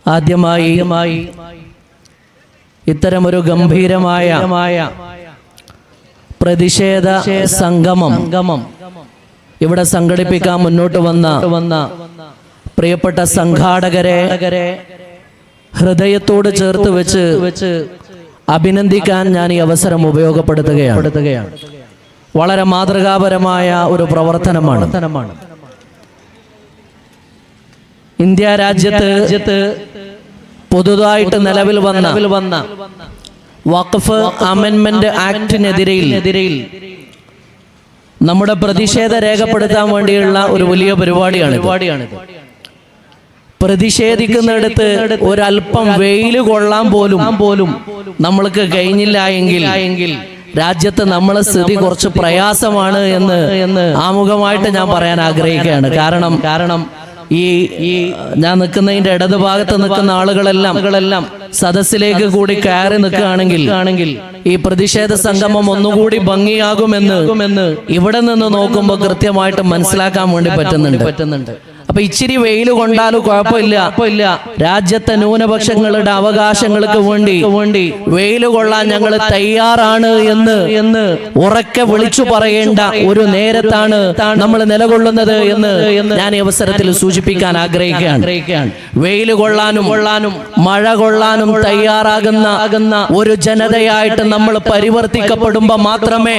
ആദ്യമായി ഇത്തരമൊരു ഗംഭീരമായ പ്രതിഷേധ സംഗമം ഇവിടെ സംഘടിപ്പിക്കാൻ മുന്നോട്ട് വന്ന പ്രിയപ്പെട്ട സംഘാടകരെ ഹൃദയത്തോട് ചേർത്ത് വെച്ച് അഭിനന്ദിക്കാൻ ഞാൻ ഈ അവസരം ഉപയോഗപ്പെടുത്തുകയാണ്. വളരെ മാതൃകാപരമായ ഒരു പ്രവർത്തനമാണ്. ഇന്ത്യ രാജ്യത്ത് പുതുതായിട്ട് നിലവിൽ വന്ന വഖഫ് അമെൻമെന്റ് ആക്ടിനെതിരെ നമ്മുടെ പ്രതിഷേധ രേഖപ്പെടുത്താൻ വേണ്ടിയുള്ള ഒരു വലിയ പരിപാടിയാണ്. പ്രതിഷേധിക്കുന്നിടത്ത് ഒരല്പം വെയിൽ കൊള്ളാൻ പോലും നമ്മൾക്ക് കഴിഞ്ഞില്ല എങ്കിൽ രാജ്യത്ത് നമ്മളെ സ്ഥിതി കുറച്ച് പ്രയാസമാണ് എന്ന് ആമുഖമായിട്ട് ഞാൻ പറയാൻ ആഗ്രഹിക്കുകയാണ്. കാരണം ഈ ഞാൻ നിൽക്കുന്നതിന്റെ ഇടതുഭാഗത്ത് നിൽക്കുന്ന ആളുകളെല്ലാം സദസ്സിലേക്ക് കൂടി കയറി നിൽക്കുകയാണെങ്കിൽ ഈ പ്രതിഷേധ സംഗമം ഒന്നുകൂടി ഭംഗിയാകുമെന്ന് ഇവിടെ നിന്ന് നോക്കുമ്പോൾ കൃത്യമായിട്ട് മനസ്സിലാക്കാൻ വേണ്ടി പറ്റുന്നുണ്ട്. അപ്പൊ ഇച്ചിരി വെയിൽ കൊണ്ടാലും കുഴപ്പമില്ല. രാജ്യത്തെ ന്യൂനപക്ഷങ്ങളുടെ അവകാശങ്ങൾക്ക് വേണ്ടി വെയിൽ കൊള്ളാൻ ഞങ്ങൾ തയ്യാറാണ് എന്ന് ഉറക്കെ വിളിച്ചു പറയേണ്ട ഒരു നേരത്താണ് നമ്മൾ നിലകൊള്ളുന്നത് എന്ന് ഞാൻ ഈ അവസരത്തിൽ സൂചിപ്പിക്കാൻ ആഗ്രഹിക്കുകയാണ്. വെയിൽ കൊള്ളാനും മഴ കൊള്ളാനും തയ്യാറാകുന്ന ഒരു ജനതയായിട്ട് നമ്മൾ പരിവർത്തിക്കപ്പെടുമ്പോ മാത്രമേ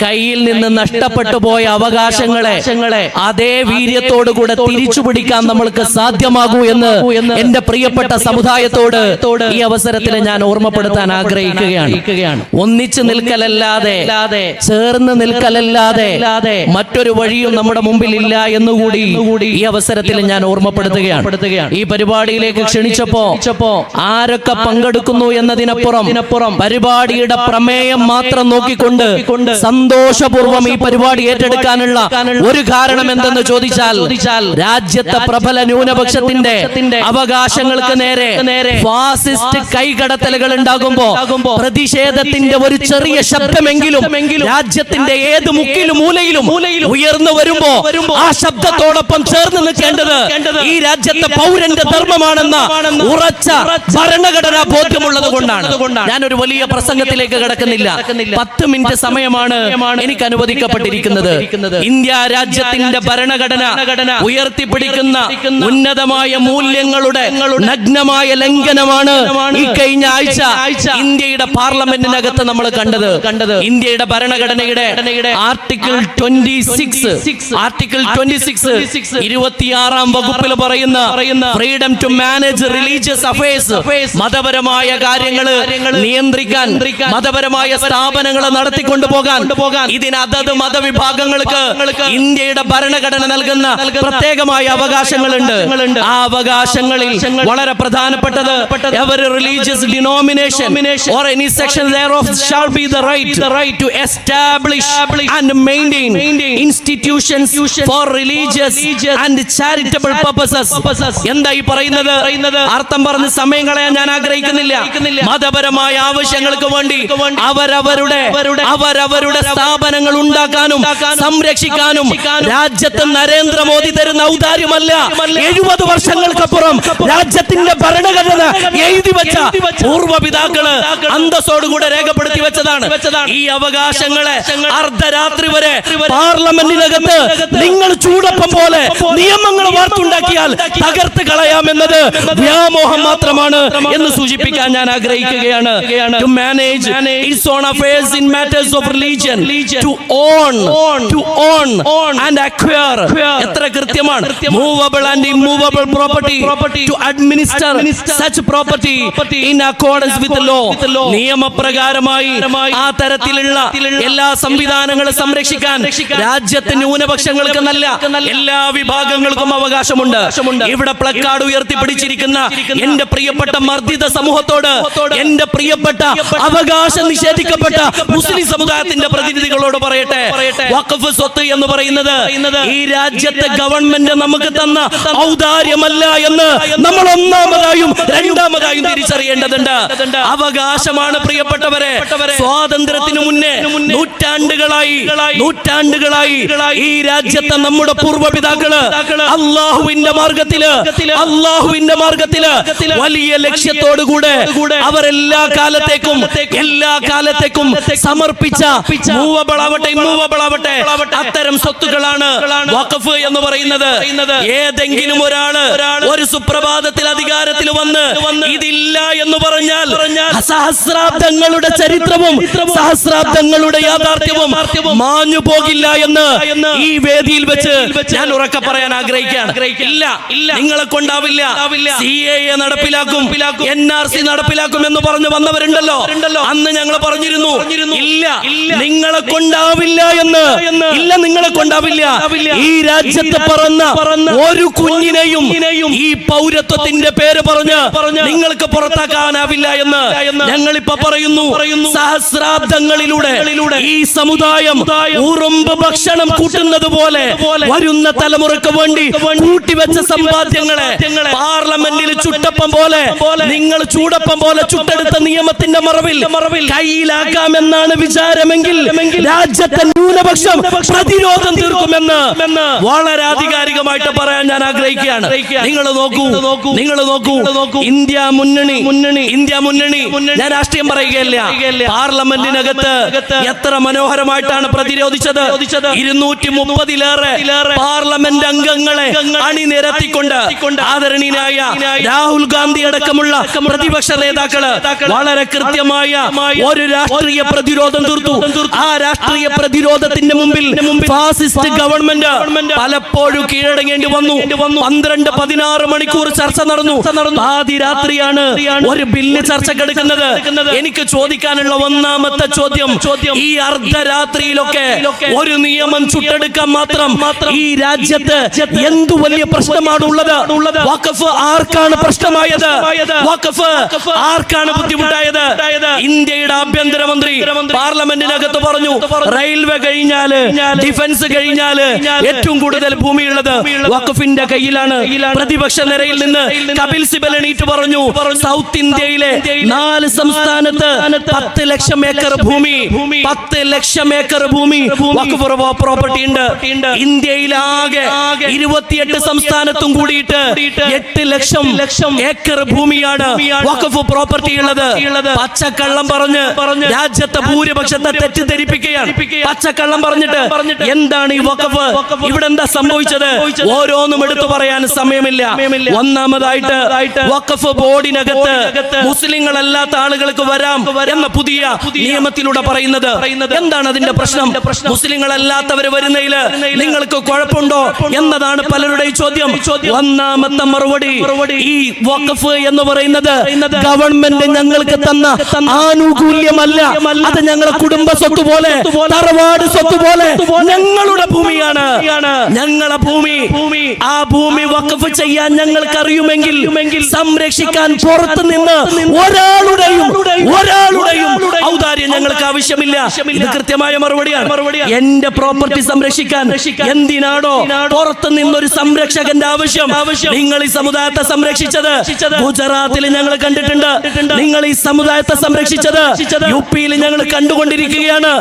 കയ്യിൽ നിന്ന് നഷ്ടപ്പെട്ടു പോയ അവകാശങ്ങളെ അതേ വീര്യത്തോടു കൂടെ തിരിച്ചു പിടിക്കാൻ നമ്മൾക്ക് സാധ്യമാകൂ എന്ന് എന്റെ പ്രിയപ്പെട്ട സമുദായത്തോട് ഈ അവസരത്തിൽ ഞാൻ ഓർമ്മപ്പെടുത്താൻ ആഗ്രഹിക്കുകയാണ്. ഒന്നിച്ചു നിൽക്കലല്ലാതെ ചേർന്ന് നിൽക്കലല്ലാതെ മറ്റൊരു വഴിയും നമ്മുടെ മുമ്പിൽ ഇല്ല എന്നുകൂടി ഈ അവസരത്തിൽ ഞാൻ ഓർമ്മപ്പെടുത്തുകയാണ്. ഈ പരിപാടിയിലേക്ക് ക്ഷണിച്ചപ്പോ ആരൊക്കെ പങ്കെടുക്കുന്നു എന്നതിനപ്പുറം പരിപാടിയുടെ പ്രമേയം മാത്രം നോക്കിക്കൊണ്ട് സന്തോഷപൂർവ്വം ഈ പരിപാടി ഏറ്റെടുക്കാനുള്ള ഒരു കാരണം എന്തെന്ന് ചോദിച്ചാൽ രാജ്യത്തെ പ്രബല ന്യൂനപക്ഷത്തിന്റെ അവകാശങ്ങൾക്ക് നേരെ ഫാസിസ്റ്റ് കൈകടത്തലുകൾ ഉണ്ടാകുമ്പോ പ്രതിഷേധത്തിന്റെ ഒരു ചെറിയ ശബ്ദമെങ്കിലും രാജ്യത്തിന്റെ ഏത് മുക്കിലും മൂലയിലും ഉയർന്നു വരുമ്പോ ആ ശബ്ദത്തോടൊപ്പം ചേർന്ന് നിൽക്കേണ്ടത് ഈ രാജ്യത്തെ പൗരന്റെ ധർമ്മമാണെന്ന ഉറച്ച ഭരണഘടനാ ബോധ്യമുള്ളത് കൊണ്ടാണ്. ഞാനൊരു വലിയ പ്രസംഗത്തിലേക്ക് കടക്കുന്നില്ല. 10 മിനിറ്റ് സമയമാണ് എനിക്ക് അനുവദിക്കപ്പെട്ടിരിക്കുന്നത്. ഇന്ത്യ രാജ്യത്തിന്റെ ഭരണഘടന ഉയർത്തിപ്പിടിക്കുന്ന ഉന്നതമായ മൂല്യങ്ങളുടെ നഗ്നമായ ലംഘനമാണ് ഈ കഴിഞ്ഞ ആഴ്ച ഇന്ത്യയുടെ പാർലമെന്റിനകത്ത് നമ്മൾ കണ്ടത്. ഇന്ത്യയുടെ ഭരണഘടനയുടെ ആർട്ടിക്കിൾ 26 26 വകുപ്പിൽ പറയുന്ന freedom to manage religious affairs, മതപരമായ കാര്യങ്ങൾ നിയന്ത്രിക്കാൻ, മതപരമായ സ്ഥാപനങ്ങൾ നടത്തിക്കൊണ്ടു പോകാൻ ഇതിന് അതത് മതവിഭാഗങ്ങൾക്ക് ഇന്ത്യയുടെ ഭരണഘടന നൽകുന്ന പ്രത്യേകമായ അവകാശങ്ങളുണ്ട്. ആ അവകാശങ്ങളിൽ വളരെ പ്രധാനപ്പെട്ടത് every religious denomination or any section thereof shall be the right to establish and maintain institutions for religious and charitable purposes. എന്താ ഈ പറയുന്നത്? അർത്ഥം പറഞ്ഞ് സമയം കളയാൻ ഞാൻ ആഗ്രഹിക്കുന്നില്ല. മതപരമായ ആവശ്യങ്ങൾക്ക് വേണ്ടി അവരവരുടെ സ്ഥാപനങ്ങൾ ഉണ്ടാക്കാനും സംരക്ഷിക്കാനും രാജ്യത്ത് നരേന്ദ്രമോദി തരുന്ന ഔദാര്യമല്ല, 70 വർഷങ്ങൾക്കപ്പുറം രാജ്യത്തിന്റെ ഭരണഘടന എഴുതി വെച്ച പൂർവ്വപിതാക്കള് അന്തസ്സോടുകൂടെ രേഖപ്പെടുത്തി വെച്ചതാണ്. ഈ അവകാശങ്ങളെ അർദ്ധരാത്രി വരെ പാർലമെന്റിനകത്ത് നിങ്ങൾ ചൂടപ്പം പോലെ നിയമങ്ങൾ വാർത്തുണ്ടാക്കിയാൽ തകർത്ത് കളയാമെന്നത് വ്യാമോഹം മാത്രമാണ് എന്ന് സൂചിപ്പിക്കാൻ ഞാൻ ആഗ്രഹിക്കുകയാണ്. To manage its own affairs in matters of religion, to own and acquire, എത്ര കൃത്യമാണ്, movable and immovable property, to administer such property in accordance with the law. നിയമപ്രകാരമായി ആ തരത്തിലുള്ള എല്ലാ സംവിധാനങ്ങളും സംരക്ഷിക്കാൻ രാജ്യത്തെ ന്യൂനപക്ഷങ്ങൾക്ക് നല്ല എല്ലാ വിഭാഗങ്ങൾക്കും അവകാശമുണ്ട്. ഇവിടെ പ്ലക്കാർഡ് ഉയർത്തിപ്പിടിച്ചിരിക്കുന്ന എന്റെ പ്രിയപ്പെട്ട മർദ്ദിത സമൂഹത്തോട്, എന്റെ പ്രിയപ്പെട്ട അവകാശം നിഷേധിക്കപ്പെട്ട മുസ്ലിം സമുദായത്തിന്റെ പ്രതിനിധികളോട് പറയട്ടെ, വഖഫ് സ്വത്ത് എന്ന് പറയുന്നത് ഈ രാജ്യത്തെ ഗവൺമെന്റ് ഗവൺമെന്റ് നമുക്ക് തന്ന ഔദാര്യമല്ല എന്ന് നമ്മൾ ഒന്നാമതായും രണ്ടാമതായും തിരിച്ചറിയേണ്ടതുണ്ട്. അവകാശമാണ് പ്രിയപ്പെട്ടവരെ. സ്വാതന്ത്ര്യത്തിന് മുന്നേ നൂറ്റാണ്ടുകളായി ഈ രാജ്യത്തെ നമ്മുടെ പൂർവ്വപിതാക്കള് അള്ളാഹുവിന്റെ മാർഗത്തില് വലിയ ലക്ഷ്യത്തോടുകൂടെ അവർ എല്ലാ കാലത്തേക്കും സമർപ്പിച്ച മൂവകളാവട്ടെ അത്തരം സ്വത്തുക്കളാണ് വഖഫ് എന്ന് പറയുന്നത്. ഏതെങ്കിലും ഒരാള് ഒരു സുപ്രഭാതത്തിൽ അധികാരത്തിൽ വന്ന് ഇതില്ല എന്ന് പറഞ്ഞാൽ സഹസ്രാബ്ദങ്ങളുടെ ചരിത്രവും സഹസ്രാബ്ദങ്ങളുടെ യാഥാർത്ഥ്യവും മാഞ്ഞു പോകില്ല എന്ന് ഈ വേദിയിൽ വെച്ച് ഞാൻ ഉറക്കെ പറയാൻ ആഗ്രഹിക്കുകയാണ്. നിങ്ങളെ കൊണ്ടാവില്ല. CAA നടപ്പിലാക്കും, NRC നടപ്പിലാക്കും എന്ന് പറഞ്ഞു വന്നവരുണ്ടല്ലോ. അന്ന് ഞങ്ങൾ പറഞ്ഞിരുന്നു ഇല്ല, നിങ്ങളെ കൊണ്ടാവില്ല എന്ന്. നിങ്ങളെ കൊണ്ടാവില്ല. ഈ രാജ്യത്ത് പറന്ന ഒരു കുഞ്ഞിനെയും ഈ പൗരത്വത്തിന്റെ പേര് പറഞ്ഞ് നിങ്ങൾക്ക് പുറത്താക്കാനാവില്ല എന്ന് ഞങ്ങളിപ്പോ പറയുന്നു. സഹസ്രാബ്ദങ്ങളിലൂടെ ഈ സമുദായം ഉറുമ്പ് ഭക്ഷണം കൂട്ടുന്നത് പോലെ വരുന്ന തലമുറക്ക് വേണ്ടി കൂട്ടിവെച്ച സമ്പാദ്യങ്ങളെ പാർലമെന്റിൽ ചുട്ടപ്പം പോലെ നിങ്ങൾ ചൂടപ്പം പോലെ ചുട്ടെടുത്ത നിയമത്തിന്റെ മറവിൽ കയ്യിലാക്കാമെന്നാണ് വിചാരമെങ്കിൽ രാജ്യത്തെ ന്യൂനപക്ഷം പ്രതിരോധം തീർക്കുമെന്ന് വളരെ ആധികാരികമായിട്ട് പറയാൻ ഞാൻ ആഗ്രഹിക്കുകയാണ്. നിങ്ങൾ നോക്കൂ ഇന്ത്യ മുന്നണി ഞാൻ രാഷ്ട്രീയം പറയുകയല്ല. പാർലമെന്റിനകത്ത് എത്ര മനോഹരമായിട്ടാണ് പ്രതിരോധിച്ചത്. 230-ലേറെ പാർലമെന്റ് അംഗങ്ങളെ അണിനിരത്തിക്കൊണ്ട് ആദരണീയനായ രാഹുൽ ഗാന്ധി അടക്കമുള്ള പ്രതിപക്ഷ നേതാക്കള് വളരെ കൃത്യമായ ഒരു രാഷ്ട്രീയ പ്രതിരോധം തീർത്തു. ആ രാഷ്ട്രീയ പ്രതിരോധത്തിന്റെ മുമ്പിൽ ഫാസിസ്റ്റ് ഗവൺമെന്റ് പലപ്പോഴും കീഴടങ്ങേണ്ടി വന്നു. 12-16 മണിക്കൂർ ചർച്ച നടന്നു. പാതിരാത്രിയാണ് ഒരു ബില്ല് ചർച്ചക്കെടുക്കുന്നത്. എനിക്ക് ചോദിക്കാനുള്ള ഒന്നാമത്തെ ചോദ്യം, ഈ അർദ്ധരാത്രിയിലൊക്കെ ഒരു നിയമം ചുട്ടെടുക്കാൻ മാത്രം ഈ രാജ്യത്ത് എന്തു വലിയ പ്രശ്നമാണ് ഉള്ളത്? വഖഫ് ആർക്കാണ് പ്രശ്നമായത്? വഖഫ് ആർക്കാണ് ബുദ്ധിമുട്ടായത്? ഇന്ത്യയുടെ ആഭ്യന്തരമന്ത്രി പാർലമെന്റിനകത്ത് പറഞ്ഞു, റെയിൽവേ കഴിഞ്ഞാല് ഡിഫൻസ് കഴിഞ്ഞാല് ഏറ്റവും കൂടുതൽ ഭൂമിയുള്ളത് വഖഫിന്റെ കയ്യിലാണ്. പ്രതിപക്ഷ നിരയിൽ നിന്ന് കപിൽ സിബൽ എണീറ്റ് പറഞ്ഞു, സൗത്ത് ഇന്ത്യയിലെ 4 സംസ്ഥാനത്ത് 10 ലക്ഷം ഏക്കർ ഭൂമി വഖഫ് പ്രോപ്പർട്ടി ഉണ്ട്. ഇന്ത്യയിലാകെ 28 സംസ്ഥാനത്തും കൂടിയിട്ട് 8 ലക്ഷം ഏക്കർ ഭൂമിയാണ് വഖഫ് പ്രോപ്പർട്ടി ഉള്ളത്. പച്ചക്കള്ളം പറഞ്ഞ് രാജ്യത്തെ ഭൂരിപക്ഷത്തെ തെറ്റിദ്ധരിപ്പിക്കുകയാണ്. പച്ചക്കള്ളം പറഞ്ഞിട്ട് എന്താണ് ഈ വഖഫ്? ഇവിടെ എന്താ സംഭവിച്ചത്? ഓരോന്നും എടുത്തു പറയാൻ സമയമില്ല. ഒന്നാമതായിട്ട് വഖഫ് ബോർഡിനകത്ത് മുസ്ലിങ്ങളല്ലാത്ത ആളുകൾക്ക് വരാം എന്ന പുതിയ നിയമത്തിലൂടെ പറയുന്നത് എന്താണ്? അതിന്റെ പ്രശ്നം മുസ്ലിങ്ങളല്ലാത്തവർ വരുന്നതിൽ നിങ്ങൾക്ക് കുഴപ്പമുണ്ടോ എന്നതാണ് പലരുടെയും ചോദ്യം. ഒന്നാമത്തെ മറുപടി, ഈ വഖഫ് എന്ന് പറയുന്നത് ഗവൺമെന്റ് ഞങ്ങൾക്ക് തന്ന ആനുകൂല്യമല്ല. അത് ഞങ്ങളുടെ കുടുംബ സ്വത്ത് പോലെ, തറവാട് സ്വത്ത് പോലെ ഞങ്ങളുടെ ഭൂമിയാണ്. ഞങ്ങളുടെ ഭൂമി, ആ ഭൂമി വഖഫ് ചെയ്യാൻ ഞങ്ങൾക്ക് അറിയുമെങ്കിൽ സംരക്ഷിക്കാൻ പുറത്തു നിന്ന് ഒരാളുടെയും ഔദാര്യം ഞങ്ങൾക്ക് ആവശ്യമില്ല. ഇത് കൃത്യമായ മറുപടിയാണ്. എന്റെ പ്രോപ്പർട്ടി സംരക്ഷിക്കാൻ എന്തിനാണോ പുറത്തു നിന്നൊരു സംരക്ഷകന്റെ ആവശ്യം? നിങ്ങൾ ഈ സമുദായത്തെ സംരക്ഷിച്ചത് ഗുജറാത്തിൽ ഞങ്ങൾ കണ്ടിട്ടുണ്ട്. നിങ്ങൾ ഈ സമുദായത്തെ സംരക്ഷിച്ചത് UP-യിൽ ഞങ്ങൾ കണ്ടുകൊണ്ടിരിക്കുകയാണ്.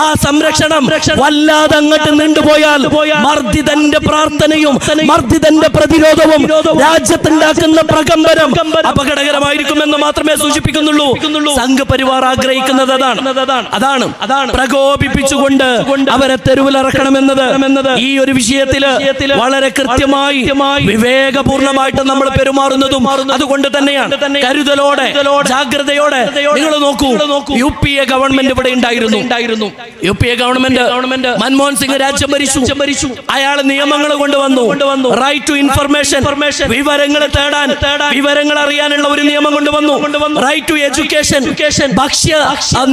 ആ സംരക്ഷണം വല്ലാതെ അങ്ങോട്ട് നീണ്ടുപോയാൽ മർദ്ദിതന്റെ പ്രാർത്ഥനയും മർദ്ദിതന്റെ പ്രതിരോധവും രാജ്യത്തുണ്ടാക്കുന്ന പ്രകമ്പനം അപകടകരമായിരിക്കുമെന്ന് മാത്രമേ സൂചിപ്പിക്കുന്നുള്ളൂ. സംഘപരിവാർ ആഗ്രഹിക്കുന്നത് അതാണ്. പ്രകോപിപ്പിച്ചുകൊണ്ട് അവരെ തെരുവിലിറക്കണമെന്നത്. ഈ ഒരു വിഷയത്തില് വളരെ കൃത്യമായി വിവേകപൂർണമായിട്ട് നമ്മൾ പെരുമാറുന്നതും അതുകൊണ്ട് തന്നെയാണ്. കരുതലോടെ, ജാഗ്രതയോടെ. നിങ്ങൾ നോക്കൂ, UPA ഗവൺമെന്റ് ഇവിടെ ഉണ്ടായിരുന്നു. UPA ഗവൺമെന്റ് മൻമോഹൻ സിംഗ് രാജ്യം ഭരിച്ചു. അയാൾ നിയമങ്ങൾ കൊണ്ടുവന്നു. റൈറ്റ് ടു ഇൻഫർമേഷൻ വിവരങ്ങൾ തേടാൻ വിവരങ്ങൾ അറിയാനുള്ള ഒരു നിയമം കൊണ്ടുവന്നു. റൈറ്റ് ടു എഡ്യൂക്കേഷൻ, ഭക്ഷ്യ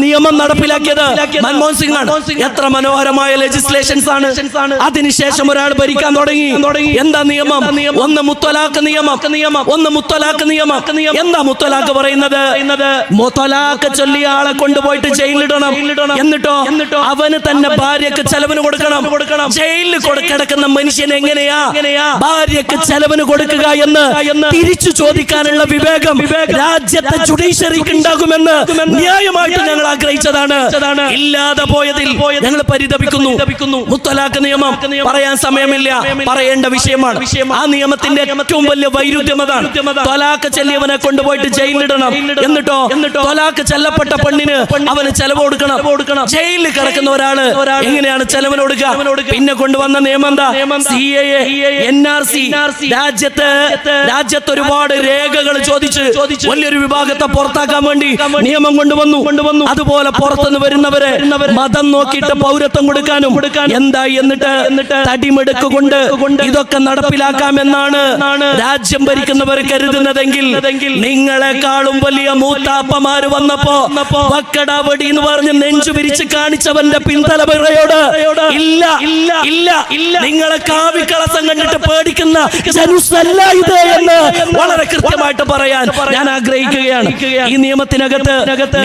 നിയമം നടപ്പിലാക്കിയത് മൻമോഹൻ സിംഗ് ആണ്. എത്ര മനോഹരമായ ലെജിസ്ലേഷൻസ് ആണ്. അതിനുശേഷം ഒരാൾ ഭരിക്കാൻ തുടങ്ങി. എന്താ നിയമം? ഒന്ന് മുത്തലാഖ് നിയമം. എന്താ മുത്തലാഖ് പറയുന്നത്? മുത്തലാഖ് ചൊല്ലിയ ആളെ കൊണ്ടുപോയിട്ട് ജയിലിലിടണം. എന്നിട്ടോ അവന് തന്നെ ഭാര്യക്ക് ചെലവിന് കൊടുക്കണം. ജയിലിൽ കിടക്കുന്ന മനുഷ്യൻ എങ്ങനെയാ ഭാര്യക്ക് ചെലവിന് കൊടുക്കുക എന്ന് തിരിച്ചു ചോദിക്കാനുള്ള വിവേകം രാജ്യത്തെ ജുഡീഷ്യറിക്ക് ഉണ്ടാകുമെന്ന് ന്യായമായിട്ട് ഞങ്ങൾ ആഗ്രഹിച്ചതാണ്. ഇല്ലാതെ പോയതിൽ ഞങ്ങൾ പരിതപിക്കുന്നു. മുത്തലാഖ് നിയമം പറയാൻ സമയമില്ല, പറയേണ്ട വിഷയമാണ്. ആ നിയമത്തിന്റെ ഏറ്റവും വലിയ വൈരുദ്ധ്യം അതാണ്. ത്വലാഖ് ചെല്ലിയവനെ കൊണ്ടുപോയിട്ട് ജയിലിലിടണം. എന്നിട്ടോ ത്വലാഖ് ചെല്ലപ്പെട്ട പെണ്ണിന് അവന് ചെലവ് കൊടുക്കണം. ജയിലിൽ കിടക്കുന്ന ഒരാള് എങ്ങനെയാണ് ചെലവിന് കൊടുക്കുക? പിന്നെ കൊണ്ടുവന്ന നിയമം എന്താ? CAA, NRC. രാജ്യത്ത് ഒരുപാട് രേഖകൾ ചോദിച്ച് വലിയൊരു വിഭാഗത്തെ പുറത്താക്കാൻ വേണ്ടി നിയമം കൊണ്ടുവന്നു. അതുപോലെ പുറത്തുനിന്ന് വരുന്നവരെ മതം നോക്കിയിട്ട് പൗരത്വം കൊടുക്കാനും എന്തായി? എന്നിട്ട് തടിമെടുക്ക് കൊണ്ട് ഇതൊക്കെ നടപ്പിലാക്കാമെന്നാണ് രാജ്യം ഭരിക്കുന്നവർ കരുതുന്നതെങ്കിൽ നിങ്ങളെക്കാളും വലിയ മൂത്താപ്പമാര് വന്നപ്പോ വക്കടാവടി എന്ന് പറഞ്ഞ് നെഞ്ചു വിരിച്ച് കാണിച്ചവന്റെ പിന്തലമുറയോട് ഇല്ല നിങ്ങളെ കാവിക്കളസം കണ്ടിട്ട് പേടിക്കുന്ന ജനുസല്ല ഇത് എന്ന് വളരെ കൃത്യമായിട്ട് പറയാൻ ഞാൻ ആഗ്രഹിക്കുകയാണ്. ഈ നിയമത്തിനകത്ത്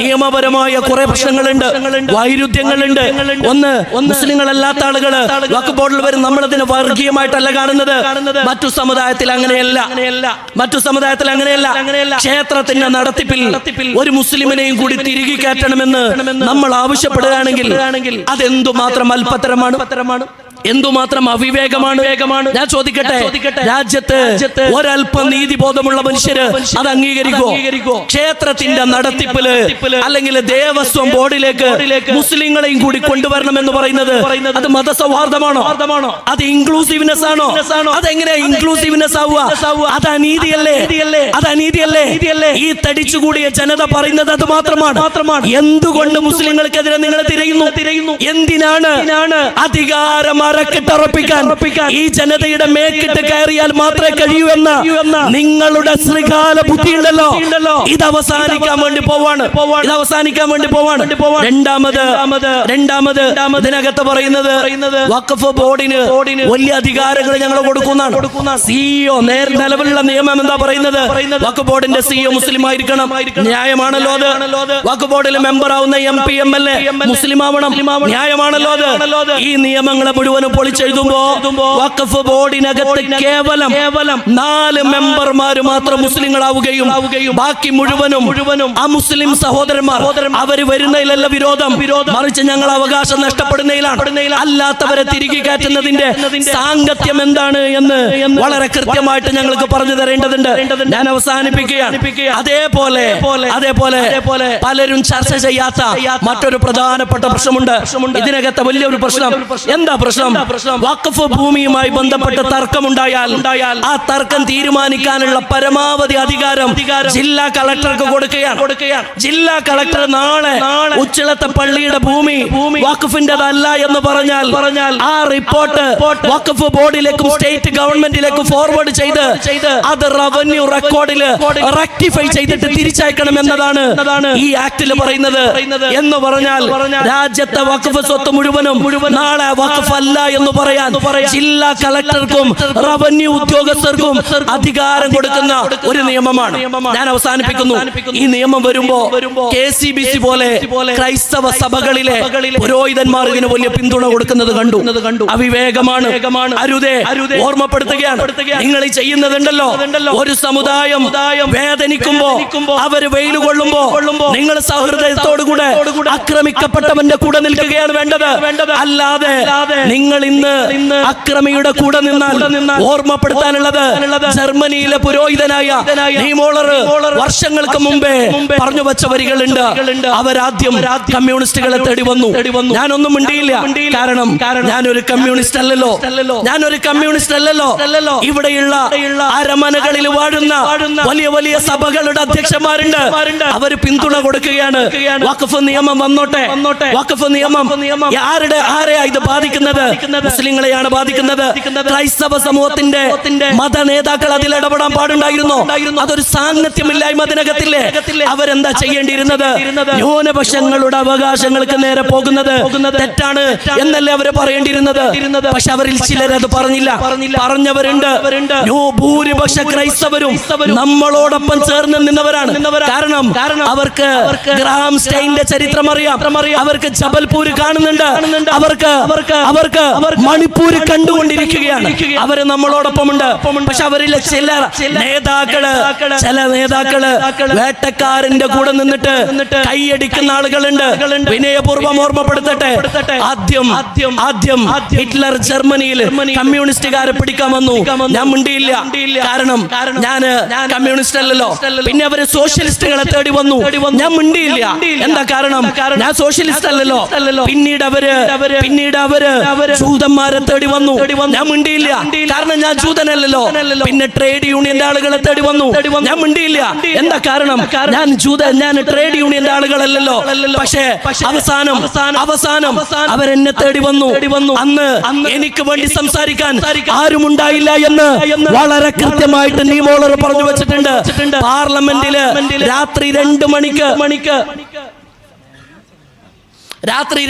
നിയമപരമായ കുറെ പ്രശ്നങ്ങളുണ്ട്, വൈരുദ്ധ്യങ്ങളുണ്ട്. ഒന്ന്, മുസ്ലിങ്ങളല്ലാത്ത ആളുകള് വഖഫ് ബോർഡിൽ വരും. നമ്മളതിനെ വർഗീയമായിട്ടല്ല കാണുന്നത്. മറ്റു സമുദായത്തിൽ അങ്ങനെയല്ല. ക്ഷേത്രത്തിന്റെ നടത്തിപ്പിൽ ഒരു മുസ്ലിമിനെയും കൂടി തിരികെ കയറ്റണമെന്ന് നമ്മൾ ആവശ്യപ്പെടുകയാണെങ്കിൽ അതെന്തുമാത്രം അല്പത്തരമാണ്, എന്തുമാത്രം അവിവേകമാണ്. ഞാൻ ചോദിക്കട്ടെ, രാജ്യത്ത് ഒരല്പം നീതിബോധമുള്ള മനുഷ്യര് അത് അംഗീകരിക്കോ? ക്ഷേത്രത്തിന്റെ നടത്തിപ്പില് അല്ലെങ്കിൽ ദേവസ്വം ബോർഡിലേക്ക് മുസ്ലിങ്ങളെയും കൂടി കൊണ്ടുവരണം എന്ന് പറയുന്നത് അത് മതസൗഹാർദ്ദമാണോ? അത് ഇൻക്ലൂസീവ്നെസ് ആണോ? അതെങ്ങനെ ഇൻക്ലൂസീവ്നെസ് ആവുക? അത് അനീതിയല്ലേ? ഈ തടിച്ചുകൂടിയ ജനത പറയുന്നത് അത് മാത്രമാണ്. എന്തുകൊണ്ട് മുസ്ലിങ്ങൾക്കെതിരെ നിങ്ങൾ തിരയുന്നു? എന്തിനാണ്? അധികാരം അരക്കിട്ടുറപ്പിക്കാൻ ഈ ജനതയുടെ മേക്കിട്ട് കയറിയാൽ മാത്രമേ കഴിയൂ എന്ന നിങ്ങളുടെ ശൃംഖല ബുദ്ധിയുണ്ടല്ലോ. ഇത് അവസാനിക്കാൻ വേണ്ടി പോവാണ്. രണ്ടാമത് ഇതിനകത്ത് പറയുന്നത് വഖഫ് ബോർഡിന് വലിയ അധികാരങ്ങൾ ഞങ്ങൾ കൊടുക്കുന്നതാണ്. CEO നിലവിലുള്ള നിയമം എന്താ പറയുന്നത്? വഖഫ് ബോർഡിന്റെ CEO മുസ്ലിം ആയിരിക്കണം. ന്യായമാണല്ലോ അത്. വഖഫ് ബോർഡിൽ മെമ്പർ ആവുന്ന MP MLA മുസ്ലിം ആവണം. ന്യായമാണല്ലോ അത്. ഈ നിയമങ്ങളെ മുഴുവനും പൊളിച്ചെഴുതുമ്പോ വഖഫ് ബോർഡിനകത്ത് കേവലം 4 മെമ്പർമാര് മാത്രം മുസ്ലിങ്ങളാവുകയും ബാക്കി മുഴുവനും അമുസ്ലിം സഹോദരന്മാർ. അവര് വരുന്നതിലല്ല വിരോധം, മറിച്ച് ഞങ്ങൾ അവകാശം നഷ്ടപ്പെടുന്നതിലാണ്. അല്ലാത്തവരെ തിരികെ കയറ്റുന്നതിന്റെ സാങ്കത്യം എന്താണ് എന്ന് വളരെ കൃത്യമായിട്ട് ഞങ്ങൾക്ക് പറഞ്ഞു തരേണ്ടതുണ്ട്. ഞാൻ അവസാനിപ്പിക്കുകയാണ്. അതേപോലെ പലരും ചർച്ച ചെയ്യാത്ത മറ്റൊരു പ്രധാനപ്പെട്ട പ്രശ്നമുണ്ട്. ഇതിനകത്ത് വലിയൊരു പ്രശ്നം. എന്താ പ്രശ്നം? വഖഫ് ഭൂമിയുമായി ബന്ധപ്പെട്ട് തർക്കമുണ്ടായാൽ ആ തർക്കം തീരുമാനിക്കാനുള്ള പരമാവധി അധികാരം ജില്ലാ കളക്ടർക്ക് കൊടുക്കുകയാണ്. ജില്ലാ കളക്ടർ നാളെ ഉച്ചിളത്തെ പള്ളിയുടെ ഭൂമി വഖഫിന്റേതല്ല എന്ന് പറഞ്ഞാൽ ആ റിപ്പോർട്ട് വഖഫ് ബോർഡിലേക്കും സ്റ്റേറ്റ് ഗവൺമെന്റിലേക്കും ഫോർവേഡ് ചെയ്ത് അത് റവന്യൂ റെക്കോർഡിൽ റെക്ടിഫൈ ചെയ്തിട്ട് തിരിച്ചയക്കണം എന്നതാണ് ഈ ആക്ടിൽ പറയുന്നത്. എന്ന് പറഞ്ഞാൽ രാജ്യത്തെ വഖഫ് സ്വത്ത് മുഴുവനും നാളെ വഖഫ് അല്ല എന്ന് പറയാൻ ജില്ലാ കളക്ടർക്കും റവന്യൂ ഉദ്യോഗസ്ഥർക്കും അധികാരം കൊടുക്കുന്ന ഒരു നിയമമാണ്. ഞാൻ അവസാനിപ്പിക്കുന്നു. ഈ നിയമം വരുമ്പോ KCBC പോലെ ക്രൈസ്തവ സഭകളിലെ പുരോഹിതന്മാർ ഇതിന് വലിയ പിന്തുണ കൊടുക്കുന്നത് കണ്ടു. അവിവേകമാണ്, അരുതേ. ഓർമ്മപ്പെടുത്തുകയാണ്, നിങ്ങൾ ഈ ചെയ്യുന്നതുണ്ടല്ലോ. ഒരു സമുദായം വേദനിക്കുമ്പോ, അവര് വെയിൽ കൊള്ളുമ്പോ നിങ്ങൾ സഹൃദയത്തോടുകൂടെ ആക്രമിക്കപ്പെട്ടവന്റെ കൂടെ നിൽക്കുകയാണ് വേണ്ടത്. അല്ലാതെ നിങ്ങൾ ഇന്ന് അക്രമിയുടെ കൂടെ നിന്നാൽ ഓർമ്മപ്പെടുത്താനുള്ളത് ജർമ്മനിയിലെ പുരോഹിതനായ നീമോളർ വർഷങ്ങൾക്ക് മുമ്പേ പറഞ്ഞു വെച്ച വരികളുണ്ട്. അവരാദ്യം കമ്മ്യൂണിസ്റ്റുകളെ തേടി വന്നു. ഞാനൊന്നും മിണ്ടിയില്ല. കാരണം ഞാനൊരു കമ്മ്യൂണിസ്റ്റ് അല്ലല്ലോ. ഇവിടെയുള്ള അരമനകളിൽ വാഴുന്ന വലിയ വലിയ സഭകളുടെ അധ്യക്ഷന്മാരുണ്ട്. അവർ പിന്തുണ കൊടുക്കുകയാണ്. വഖഫ് നിയമം വന്നോട്ടെ, വഖഫ് നിയമം ആരെയാ ഇത് ബാധിക്കുന്നത്? മുസ്ലിങ്ങളെയാണ് ബാധിക്കുന്നത്. ക്രൈസ്തവ സമൂഹത്തിന്റെ മത നേതാക്കൾ അതിൽ ഇടപെടാൻ പാടുണ്ടായിരുന്നോ? അതൊരു സാന്നിധ്യമില്ലായ്മ അതിനകത്തില്ലേ? അവരെന്താ ചെയ്യേണ്ടിയിരുന്നത്? ന്യൂനപക്ഷങ്ങളുടെ അവകാശങ്ങൾക്ക് നേരെ പോകുന്നത് തെറ്റാണ് എന്നല്ലേ അവര് പറയേണ്ടിയിരുന്നത്? പക്ഷെ അവരിൽ ചിലരത് പറഞ്ഞില്ല. പറഞ്ഞവരുണ്ട്. ഭൂരിപക്ഷ ക്രൈസ്തവരും നമ്മളോടൊപ്പം ചേർന്ന് നിന്നവരാണ്. കാരണം അവർക്ക് ഗ്രാം സ്റ്റൈന്റെ ചരിത്രം അറിയാം. അവർക്ക് ജബൽപൂർ കാണുന്നുണ്ട്. അവർക്ക് മണിപ്പൂർ കണ്ടുകൊണ്ടിരിക്കുകയാണ്. അവര് നമ്മളോടൊപ്പമുണ്ട്. പക്ഷെ അവരിലെ ചില നേതാക്കള് വേട്ടക്കാരന്റെ കൂടെ നിന്നിട്ട് കൈയടിക്കുന്ന ആളുകളുണ്ട്. വിനയപൂർവ്വം ഓർമ്മപ്പെടുത്തട്ടെ, ആദ്യം ഹിറ്റ്ലർ ജർമ്മനിയിൽ കമ്മ്യൂണിസ്റ്റുകാരെ പിടിക്കാൻ വന്നു. ഞാൻ മിണ്ടിയില്ല, കാരണം ഞാൻ കമ്മ്യൂണിസ്റ്റ് അല്ലല്ലോ. പിന്നെ അവര് സോഷ്യലിസ്റ്റുകളെ തേടി വന്നു. ഞാൻ മിണ്ടിയില്ല. എന്താ കാരണം? ഞാൻ സോഷ്യലിസ്റ്റ് അല്ലല്ലോ. പിന്നീട് അവര് ജൂതന്മാരെ തേടി വന്നു. ഞാൻ മിണ്ടിയില്ല, കാരണം ഞാൻ ജൂതനല്ലല്ലോ. പിന്നെ ട്രേഡ് യൂണിയന്റെ ആളുകളെ തേടി വന്നു. ഞാൻ മിണ്ടിയില്ല. എന്താ കാരണം? ഞാൻ ട്രേഡ് യൂണിയന്റെ ആളുകളല്ലല്ലോ. പക്ഷേ അവസാനം അവരെന്നെ തേടി വന്നു. അന്ന് എനിക്ക് വേണ്ടി സംസാരിക്കാൻ ആരും ഉണ്ടായില്ല എന്ന് വളരെ കൃത്യമായിട്ട് നീമോളർ പറഞ്ഞു വെച്ചിട്ടുണ്ട്. പാർലമെന്റില് രാത്രി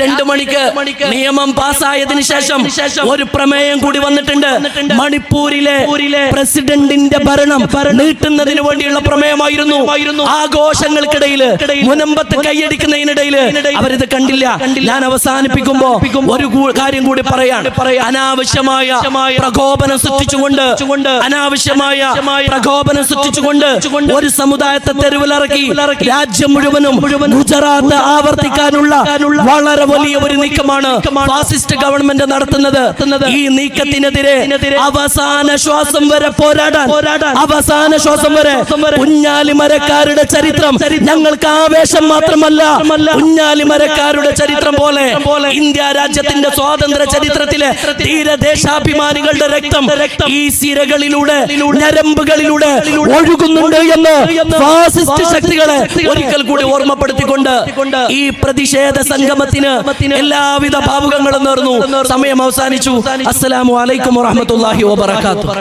2 മണിക്ക് നിയമം പാസ്സായതിനു ശേഷം ഒരു പ്രമേയം കൂടി വന്നിട്ടുണ്ട്. മണിപ്പൂരിലെ പ്രസിഡന്റിന്റെ ഭരണം നീട്ടുന്നതിന് വേണ്ടിയുള്ള പ്രമേയമായിരുന്നു. ആഘോഷങ്ങൾക്കിടയിൽ മുനമ്പത്ത് കൈയടിക്കുന്നതിനിടയിൽ അവരിത് കണ്ടില്ല. ഞാൻ അവസാനിപ്പിക്കുമ്പോ ഒരു കാര്യം കൂടി പറയാൻ. അനാവശ്യമായ പ്രകോപനം സൃഷ്ടിച്ചുകൊണ്ട് ഒരു സമുദായത്തെ തെരുവിലിറക്കി രാജ്യം മുഴുവനും ഗുജറാത്ത് ആവർത്തിക്കാനുള്ള വളരെ വലിയ ഒരു നീക്കമാണ് ഫാസിസ്റ്റ് ഗവൺമെന്റ് നടത്തുന്നത്. ഈ നീക്കത്തിനെതിരെ അവസാന ശ്വാസം വരെ പോരാടാൻ, അവസാന ശ്വാസം വരെ കുഞ്ഞാലിമരക്കാരുടെ ചരിത്രം ഞങ്ങൾക്ക് ആവേശം മാത്രമല്ല, കുഞ്ഞാലിമരക്കാരുടെ ചരിത്രം പോലെ ഇന്ത്യ രാജ്യത്തിന്റെ സ്വാതന്ത്ര്യ ചരിത്രത്തിലെ ധീരദേശാഭിമാനികളുടെ രക്തം ഈ സിരകളിലൂടെ, ഞരമ്പുകളിലൂടെ ഒഴുകുന്നുണ്ട് എന്ന് ഫാസിസ്റ്റ് ശക്തികളെ ഒരിക്കൽ കൂടി ഓർമ്മപ്പെടുത്തിക്കൊണ്ട് ഈ പ്രതിഷേധ സംഗമത്തിന് എല്ലാവിധ ഭാവുകങ്ങളും നേർന്നു. സമയം അവസാനിച്ചു. അസ്സലാമു അലൈക്കും വറഹ്മത്തുള്ളാഹി വബറകാതുഹു.